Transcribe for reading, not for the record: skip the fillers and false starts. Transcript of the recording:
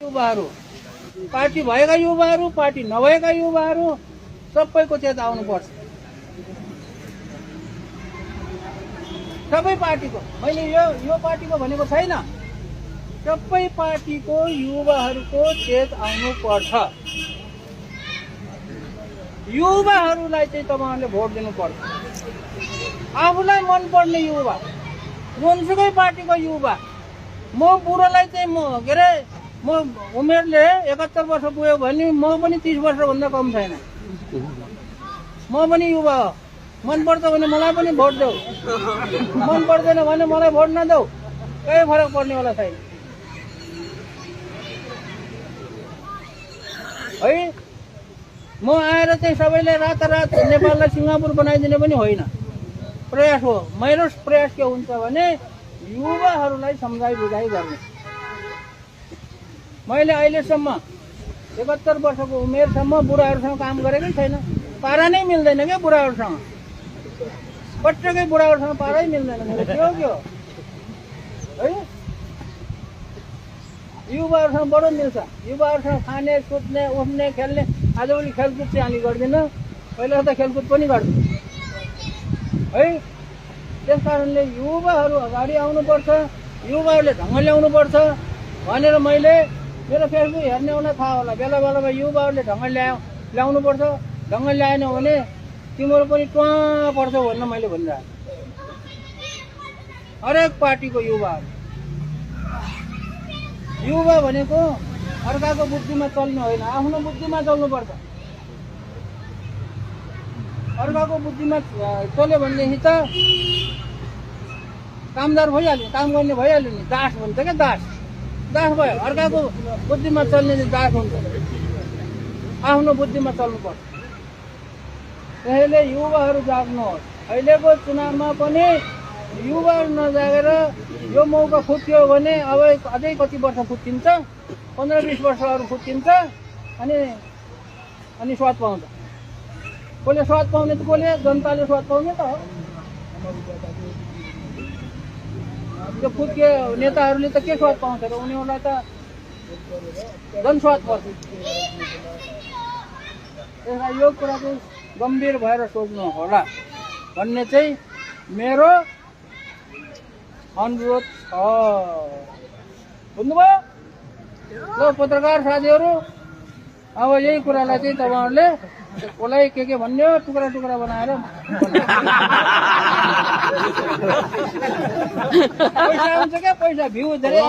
युवाहरू पार्टी भएका युवाहरू पार्टी नभएका युवाहरू सबैको चेत आउनुपर्छ। सबै पार्टीको, मैले यो पार्टीको भनेको छैन, सबै पार्टीको युवाहरूको चेत आउनुपर्छ। युवाहरूलाई चाहिँ तपाईहरुले भोट दिनुपर्छ। आफूलाई मनपर्ने युवा, जुनसुकै पार्टीको युवा। म बुढोलाई चाहिँ म उमेरले 71 वर्ष पुग्यो भने म पनि 30 वर्षभन्दा कम छैन। म पनि युवा हो। मन पर्छ भने मलाई पनि भोट देऊ, मन पर्दैन भने मलाई भोट नदेऊ, केही फरक पर्नेवाला छैन है। म आएर चाहिँ सबैले रातारात नेपाललाई सिङ्गापुर बनाइदिने पनि होइन, प्रयास हो। मेरो प्रयास के हुन्छ भने युवाहरूलाई सम्झाइ बुझाइ गर्ने। मैले अहिलेसम्म 71 वर्षको उमेरसम्म बुढाहरूसँग काम गरेकै छैन। पारा नै मिल्दैन क्या बुढाहरूसँग, पटक्कै बुढाहरूसँग पारै मिल्दैन मेरो। के हो है, युवाहरूसँग बडो मिल्छ। युवाहरूसँग खाने, सुत्ने, उठ्ने, खेल्ने। आजभोलि खेलकुद चाहिँ हामी गर्दिनँ, पहिला त खेलकुद पनि गर्थ्यौँ है। त्यस कारणले युवाहरू अगाडि आउनुपर्छ, युवाहरूले ढङ्ग ल्याउनुपर्छ भनेर मैले मेरो फेसबुक हेर्नेहरूलाई थाहा होला। बेला बेलामा युवाहरूले ढङ्ग ल्याउनुपर्छ, ढङ्ग ल्याएन भने तिम्रो पनि ट्वा पर्छ भनेर मैले भनिरहेको। हरेक पार्टीको युवा भनेको अर्काको बुद्धिमा चल्ने होइन, आफ्नो बुद्धिमा चल्नुपर्छ। अर्काको बुद्धिमा चल्यो भनेदेखि त कामदार भइहाल्यो, काम गर्ने भइहाल्यो नि। दास भन्छ क्या, दास भयो। अर्काको बुद्धिमा चल्ने दास हुन्छ। आफ्नो बुद्धिमा चल्नुपर्छ। त्यसैले युवाहरू जाग्नुहोस्। अहिलेको चुनावमा पनि युवाहरू नजागेर यो मौका फुट्यो भने अब अझै कति वर्ष फुट्टिन्छ, 15-20 वर्षहरू फुट्टिन्छ। अनि स्वाद पाउँछ। कसले स्वाद पाउने त, कसले जनताले स्वाद पाउने त हो। त्यो फुत्के नेताहरूले त के स्वाद पाउँछ र, उनीहरूलाई त जनस्वाद पर्छ। त्यसलाई यो कुरा चाहिँ गम्भीर भएर सोच्नु होला भन्ने चाहिँ मेरो अनुरोध छ। बुझ्नुभयो? ल पत्रकार साथीहरू, अब यही कुरालाई चाहिँ तपाईहरुले कसलाई के भन्ने हो, टुक्रा टुक्रा बनाएर पैसा हुन्छ क्या, पैसा भ्यू धेरै